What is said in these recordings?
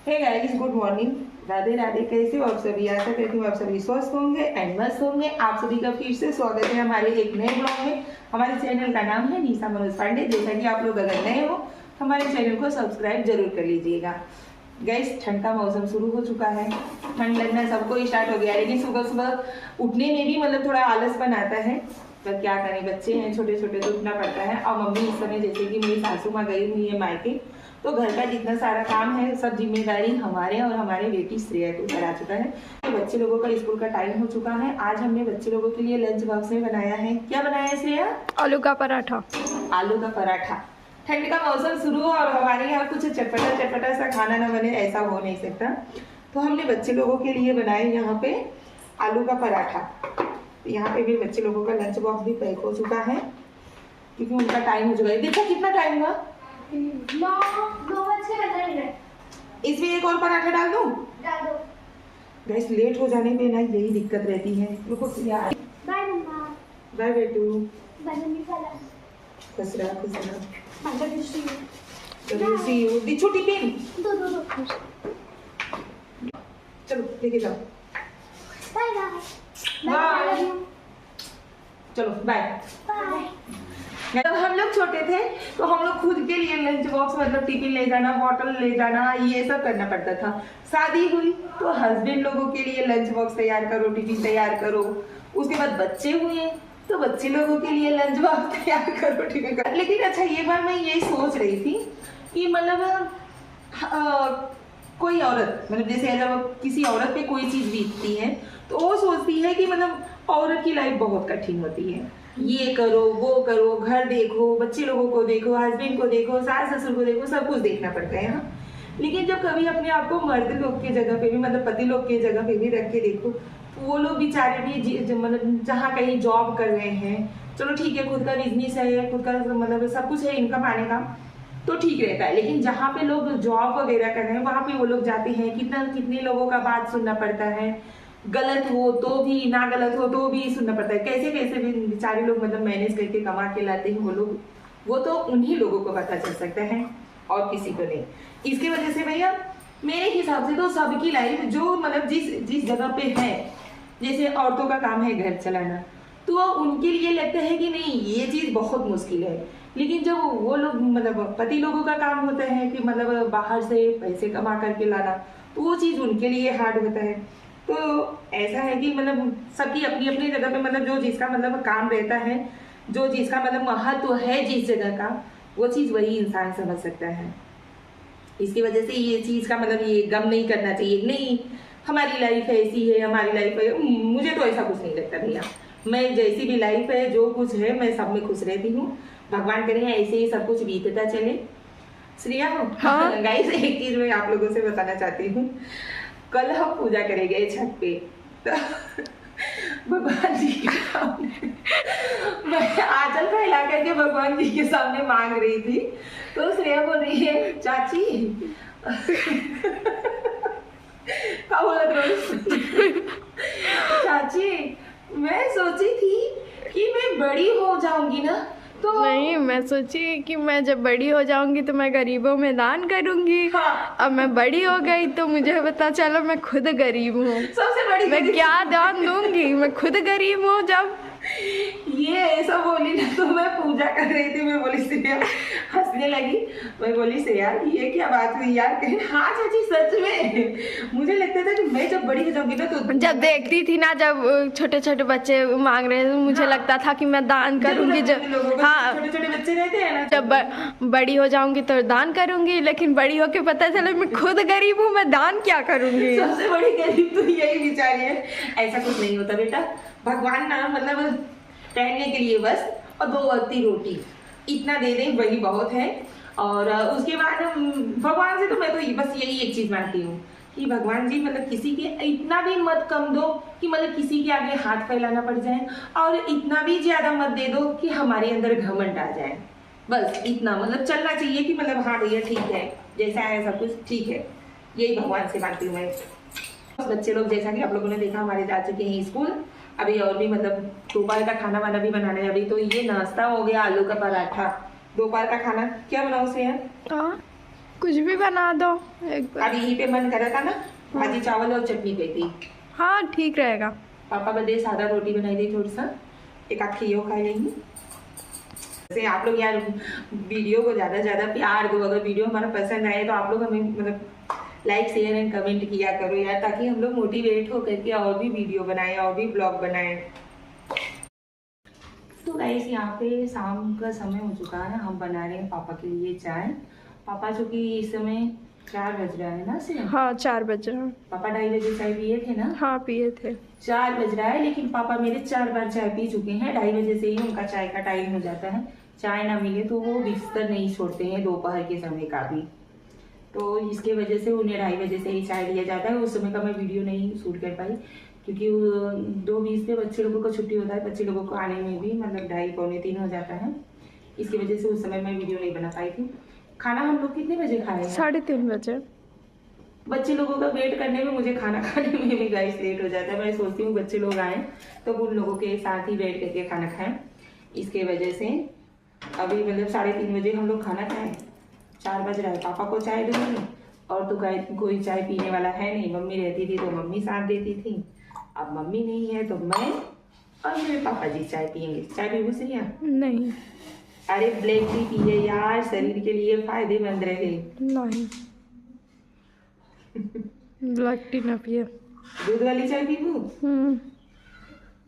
हे guys, good morning, Radhe Radhe. कैसे हो आप सभी? आशा करती हूँ आप सभी स्वस्थ होंगे एंड मस्त होंगे। आप सभी का फिर से स्वागत है हमारे एक नए ब्लॉग में। हमारे चैनल का नाम है निशा मनोज पांडे। जैसा कि आप लोग अगर नए हो तो हमारे चैनल को सब्सक्राइब जरूर कर लीजिएगा। गाइस, ठंड का मौसम शुरू हो चुका है, ठंड लगना सबको ही स्टार्ट हो गया है, लेकिन सुबह सुबह उठने में भी मतलब थोड़ा आलसपन आता है। पर क्या करें, बच्चे हैं छोटे छोटे तो उठना पड़ता है। और मम्मी इस समय जैसे कि मेरी सासू माँ गई हुई है मायके, तो घर का जितना सारा काम है सब जिम्मेदारी हमारे और हमारे बेटी श्रेया के ऊपर आ चुका है। तो बच्चे लोगों का स्कूल का टाइम हो चुका है। आज हमने बच्चे लोगों के लिए लंच बॉक्स में बनाया है। क्या बनाया है श्रेया? आलू का पराठा। आलू का पराठा। ठंड का मौसम शुरू हो और हमारे यहाँ कुछ चटपटा चटपटा सा खाना ना बने, ऐसा हो नहीं सकता। तो हमने बच्चे लोगों के लिए बनाए यहाँ पे आलू का पराठा। यहाँ पे भी बच्चे लोगों का लंच बॉक्स भी पैक हो चुका है क्योंकि उनका टाइम हो चुका है। देखो कितना टाइम हुआ, 9:15। इसमें एक और पराठा डाल दूं? डाल दो। गैस लेट हो जाने पे ना यही दिक्कत रहती है। रुको यार। बाय मम्मा। बाय बेटू। बाय मम्मी। खुश रहो, खुश रहो। बाय दिशु। चलो सी यू। दिछू टिफिन दो। चलो लेके जाओ। Bye bye. बाय। चलो बाय। बाय। जब हम लोग छोटे थे तो हम लोग खुद के लिए लंच बॉक्स मतलब टिफिन ले जाना, बॉटल ले जाना, ये सब करना पड़ता था। शादी हुई तो हस्बैंड लोगों के लिए लंच बॉक्स तैयार करो, टिफिन तैयार करो। उसके बाद बच्चे हुए तो बच्चे लोगों के लिए लंच बॉक्स तैयार करो, टिफिन करो। लेकिन अच्छा, ये बार मैं ये सोच रही थी कि मतलब कोई औरत मतलब जैसे जब किसी औरत पे कोई चीज बीतती है तो वो सोचती है कि मतलब औरत की लाइफ बहुत कठिन होती है। ये करो, वो करो, घर देखो, बच्चे लोगों को देखो, हस्बैंड को देखो, सास ससुर को देखो, सब कुछ देखना पड़ता है। हाँ, लेकिन जब कभी अपने आप को मर्द लोग की जगह पे भी मतलब पति लोग की जगह पे भी रख के देखो तो वो लोग बेचारे भी मतलब जहाँ कहीं जॉब कर रहे हैं, चलो ठीक है, खुद का बिजनेस है, खुद का मतलब सब कुछ है इनकम आने का, तो ठीक रहता है। लेकिन जहाँ पे लोग जॉब वगैरह कर रहे हैं वहाँ पे वो लोग जाते हैं, कितने लोगों का बात सुनना पड़ता है, गलत हो तो भी, ना गलत हो तो भी सुनना पड़ता है। कैसे कैसे भी बेचारे लोग मतलब मैनेज करके कमा के लाते हैं वो लोग, वो तो उन्हीं लोगों को पता चल सकता है और किसी को नहीं। इसकी वजह से भैया मेरे हिसाब से तो सबकी लाइफ जो मतलब जिस जगह पे है, जैसे औरतों का काम है घर चलाना, तो उनके लिए लगता है कि नहीं ये चीज बहुत मुश्किल है। लेकिन जब वो लोग मतलब पति लोगों का काम होता है कि मतलब बाहर से पैसे कमा करके लाना, तो वो चीज उनके लिए हार्ड होता है। तो ऐसा है कि मतलब सबकी अपनी अपनी जगह पे मतलब जो जिसका मतलब काम रहता है, जो जिसका मतलब महत्व है जिस जगह का, वो चीज वही इंसान समझ सकता है। इसकी वजह से ये चीज का मतलब ये गम नहीं करना चाहिए, नहीं हमारी लाइफ ऐसी है, हमारी लाइफ है। मुझे तो ऐसा कुछ नहीं लगता भैया। मैं जैसी भी लाइफ है, जो कुछ है, मैं सब में खुश रहती हूँ। भगवान करे ऐसे ही सब कुछ बीतता चले। श्रेया, हाँ गाइस, एक चीज मैं आप लोगों से बताना चाहती हूँ। कल हम पूजा करेंगे छत पे, तो भगवान जी के सामने मैं आंचल फैला करके भगवान जी के सामने मांग रही थी, तो श्रेया बोल रही है चाची क्या बोला चाची, मैं सोची थी कि मैं बड़ी हो जाऊंगी ना तो नहीं, मैं सोची कि मैं जब बड़ी हो जाऊंगी तो मैं गरीबों में दान करूंगी। हाँ। अब मैं बड़ी हो गई तो मुझे पता चला मैं खुद गरीब हूँ। सबसे बड़ी मैं क्या दान दूंगी, मैं खुद गरीब हूँ। जब ये ऐसा बोली ना तो मैं पूजा कर रही थी, मैं बोली श्रेया हंसने लगी। मैं बोली श्रेया ये क्या बात हुई यार? कहे हाँ चाची सच में मुझे लगता था कि मैं जब बड़ी हो जाऊंगी ना तो जब देखती थी ना, जब छोटे छोटे बच्चे मांग रहे थे, मुझे हाँ, लगता था कि मैं दान करूंगी। जब हाँ, छोटे छोटे बच्चे रहते हैं ना, जब बड़ी हो जाऊंगी तो दान करूंगी, लेकिन बड़ी होके पता चला मैं खुद गरीब हूँ, मैं दान क्या करूंगी। सबसे बड़ी गरीब तो यही बेचारी है। ऐसा कुछ नहीं होता बेटा, भगवान ना मतलब पहनने के लिए बस और 2 वक्त की रोटी इतना दे दें वही बहुत है। और उसके बाद भगवान से तो मैं तो बस यही एक चीज मांगती हूँ कि भगवान जी मतलब किसी के इतना भी मत कम दो कि मतलब किसी के आगे हाथ फैलाना पड़ जाए, और इतना भी ज्यादा मत दे दो कि हमारे अंदर घमंड आ जाए। बस इतना मतलब चलना चाहिए कि मतलब हाँ भैया ठीक है, जैसा है सब कुछ ठीक है, यही भगवान से मांगती हूँ मैं। बच्चे लोग जैसा कि आप लोगों ने देखा हमारे जा चुके हैं स्कूल। अभी और भी मतलब दोपहर का खाना वाना भी बनाना है। अभी तो ये नाश्ता हो गया आलू का पराठा, दोपहर का खाना क्या बनाओ श्रेया? कुछ भी बना दो एक बार। अब यहीं पे मन करा था ना, भाजी चावल और चटनी पे थी। हाँ ठीक रहेगा। पापा बदे सादा रोटी बनाई थी, थोड़ा सा एक आध खियो खा लेंगे। जैसे आप लोग यार वीडियो को ज़्यादा से ज़्यादा प्यार दो, अगर वीडियो हमारा पसंद आए तो आप लोग हमें मतलब लाइक शेयर एंड कमेंट किया करो यार, ताकि हम लोग मोटिवेट हो करके और भी वीडियो बनाएं और भी ब्लॉग बनाएं। तो गाइस यहाँ पे शाम का समय हो चुका है, हम बना रहे हैं पापा के लिए चाय। पापा चूँकि इस समय 4 बज रहा है ना सिर्फ। हाँ 4 बज रहा है। पापा 2:30 बजे चाय पिए थे ना? हाँ पिए थे। 4 बज रहा है, लेकिन पापा मेरे 4 बार चाय पी चुके हैं। 2:30 बजे से ही उनका चाय का टाइम हो जाता है। चाय ना मिले तो वो बिस्तर नहीं छोड़ते हैं दोपहर के समय का भी। तो इसके वजह से उन्हें 2:30 बजे से ही चाय दिया जाता है। उस समय का मैं वीडियो नहीं शूट कर पाई, क्योंकि 2:20 पे बच्चे लोगों का छुट्टी होता है। बच्चे लोगों को आने में भी मतलब 2:30 पौने 3 हो जाता है। इसकी वजह से उस समय मैं वीडियो नहीं बना पाई थी। खाना हम लोग कितने बजे खाए? 3:30 बजे। बच्चे लोगों का वेट करने में मुझे खाना खाने में भी गाइस लेट हो जाता है। मैं सोचती हूँ बच्चे लोग आए तो उन लोगों के साथ ही बैठ करके खाना खाएं। इसके वजह से अभी मतलब 3:30 बजे हम लोग खाना खाएं, 4 बज रहा है। पापा को चाय दूंगी, और तो गाइस कोई चाय पीने वाला है नहीं। मम्मी रहती थी तो मम्मी साथ देती थी, अब मम्मी नहीं है तो मैं और मेरे पापा जी चाय पियेंगे। चाय पीबू सिया? नहीं। अरे ब्लैक टी पिए यार, शरीर के लिए फायदेमंद रहे। नहीं ब्लैक टी ना पिए। दूध वाली चाय पीबू?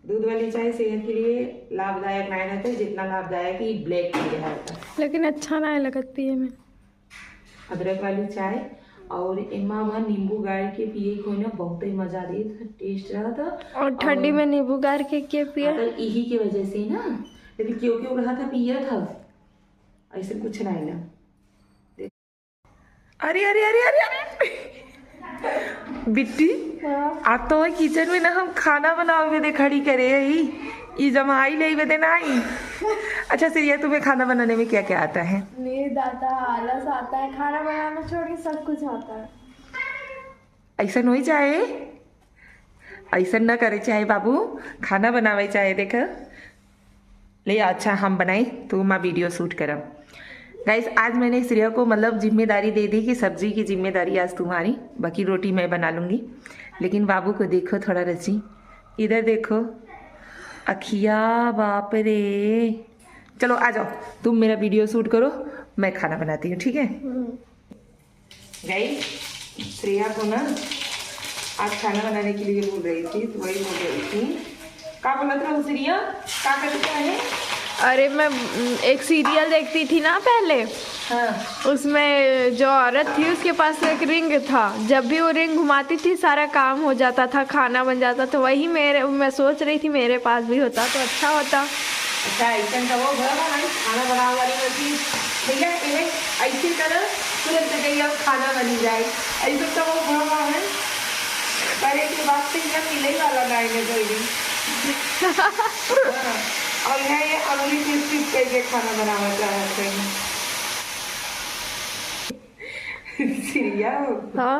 दूध वाली चाय सेहत के लिए लाभदायक नहीं रहता है जितना लाभदायक ही ब्लैक टी रहता है। लेकिन अच्छा ना लगत पिए में। अदरक वाली चाय और इमा वहाँ नींबू गाड़ के पिए को ना बहुत ही मजा दे था, टेस्ट रहा था। और ठंडी में नींबू गाड़ के पिए। तो यही की वजह से ना, लेकिन क्यों क्यों रहा था पिया था, ऐसे कुछ नहीं ना। अरे अरे अरे अरे अरे बिट्टी, आप तो किचन में ना हम खाना बनाओगे दे खड़ी करे ही, ये जमाई ले दे नहीं। अच्छा सिरिया, तुम्हें खाना बनाने में क्या क्या आता है? नींद आता है, आलस आता है, खाना बनाना छोड़ के सब कुछ आता है। ऐसा नहीं चाहे, ऐसा न करे चाहे बाबू, खाना बनावे चाहे। देख ले अच्छा हम बनाए तो मैं वीडियो शूट करब। गाइस आज मैंने श्रेया को मतलब जिम्मेदारी दे दी कि सब्जी की जिम्मेदारी आज तुम्हारी, बाकी रोटी मैं बना लूँगी। लेकिन बाबू को देखो थोड़ा रची, इधर देखो अखिया, बाप रे। चलो आ जाओ, तुम मेरा वीडियो शूट करो, मैं खाना बनाती हूँ, ठीक है? गाइस श्रेया को ना आज खाना बनाने के लिए बोल रही थी, तो वही बोल रही थी। क्या बोला था श्रेया, क्या करता है? अरे मैं एक सीरियल देखती थी ना पहले। हाँ। उसमें जो औरत थी उसके पास एक रिंग था, जब भी वो रिंग घुमाती थी सारा काम हो जाता था, खाना बन जाता। तो वही मैं सोच रही थी मेरे पास भी होता तो अच्छा होता। अच्छा ऐसा का वो घर है खाना बनाने वाली होती भैया, इन्हें ऐसी तरह तुरंत गई अब खाना बनी जाए, ऐसा का वो घर है। पर एक बात से यह मिले वाला गाएंगे जल्दी। और यहाँ ये अगली चीज करके खाना बनाना चाहते हैं। सिरिया, हाँ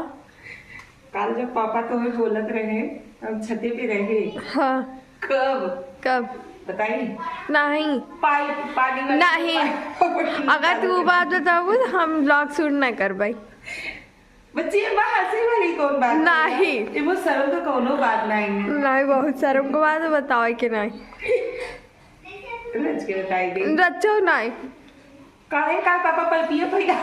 कल जब पापा तुम्हें बोलत रहे हम छते पे रहे। हाँ। कब बताइए? नहीं पानी वाला नहीं। अगर तू बात बताओ तो हम ब्लॉग शूट नहीं कर भाई। बच्ची हंसी वाली कौन बात नहीं, ये वो शर्म तो कोनो बात नहीं। बहुत शर्म को बात बताओ कि नहीं? रच के बताई दे। रचो नहीं काहे का पापा पर पिए भैया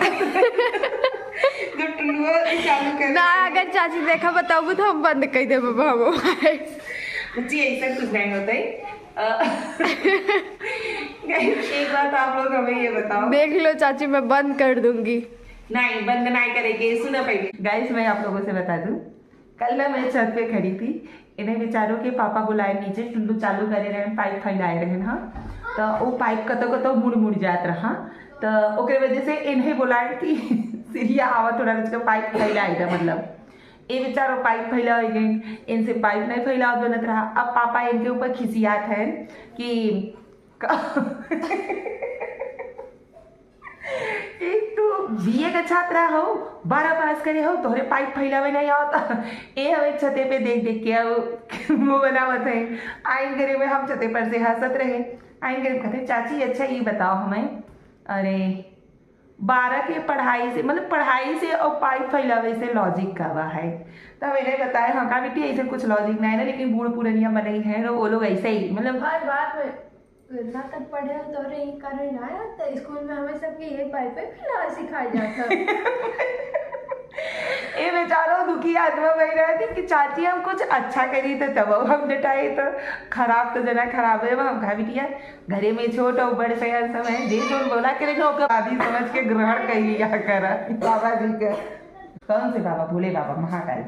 जब टुलुआ चालू कर ना, अगर चाची देखा बताओ तो हम बंद कर दे बाबा मोबाइल। बच्ची ऐसा कुछ नहीं होता है। एक बात आप लोग हमें ये बताओ। देख लो चाची, मैं बंद कर दूंगी। नहीं बंद नहीं करेंगे, सुनो पहले। गाइस मैं आप लोगों से बता दूं, कल ना मैं छत पे खड़ी थी, इन्हें बेचारों के पापा बुलाए नीचे, टुल्लू चालू करे रहे, पाइप फैलाए रहे। हाँ तो वो पाइप कतो मुड़ मुड़ जात रहा, तो ओकरे वजह से इन्हें बुलाए थी। सीरिया आवा थोड़ा पाइप फैलाए था, मतलब ये बेचारो पाइप फैला गए, इनसे पाइप नहीं फैला बनत रहा। अब पापा इनके ऊपर खिसियात है कि एक तो बीए का छात्रा हो, 12 पास करे हो, तोहरे पाइप फैलावे नहीं आता। ये हमें छते पे देख देख के वो बनावत है। आइन करे में हम छते पर से हंसत रहे। आइन करे कहते चाची अच्छा ये बताओ हमें, अरे 12 के पढ़ाई से मतलब पढ़ाई से और पाइप फैलावे से लॉजिक का बा है। तो मैंने बताया हाँ का बेटी ऐसे कुछ लॉजिक नहीं है ना, लेकिन बूढ़ पुरनिया बने हैं वो लोग ऐसे ही मतलब हर बात में इतना तक पढ़े हो तो यही कारण आया तो स्कूल में हमें सबके ये पाइप फैलाना सिखाया जाता। ये बेचारा दुखी आत्मा बह रहा थी कि चाची हम कुछ अच्छा करी तो तब हम डटाए तो खराब तो जना खराब है। हम कहा बिटिया घरे में छोट और बड़े सयान सब है जे जो बोला करे ना ओकर आदि समझ के ग्रहण कर लिया कर बाबा जी का। कौन से बाबा? भोले बाबा महाकाल,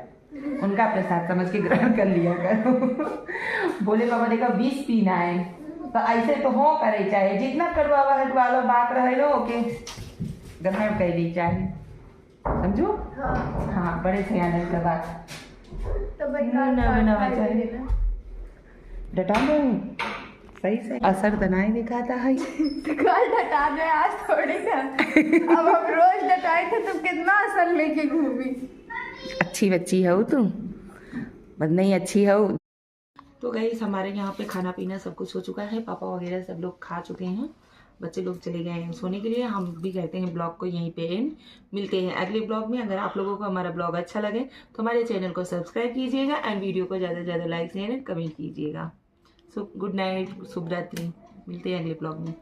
उनका प्रसाद समझ के ग्रहण कर लिया कर। भोले बाबा देखा विष पीना है तो ऐसे तो हो करे चाहे जितना करवावा हटवा लो बात रहे लो ओके ग्रहण कर ली चाहे समझो। हाँ बड़े सयाने का बात तो डटा दो सही से असर तो नहीं दिखाता है। कल डटा रहे आज थोड़ी ना, अब हम रोज डटाए थे तुम कितना असर लेके घूमी। अच्छी बच्ची हो तुम, बस नहीं अच्छी हो। तो गाइस हमारे यहाँ पे खाना पीना सब कुछ हो चुका है, पापा वगैरह सब लोग खा चुके हैं, बच्चे लोग चले गए हैं सोने के लिए। हम भी कहते हैं ब्लॉग को यहीं पे एंड, मिलते हैं अगले ब्लॉग में। अगर आप लोगों को हमारा ब्लॉग अच्छा लगे तो हमारे चैनल को सब्सक्राइब कीजिएगा एंड वीडियो को ज़्यादा से ज़्यादा लाइक शेयर एंड कमेंट कीजिएगा। सो गुड नाइट, शुभ रात्रि, मिलते हैं अगले ब्लॉग में।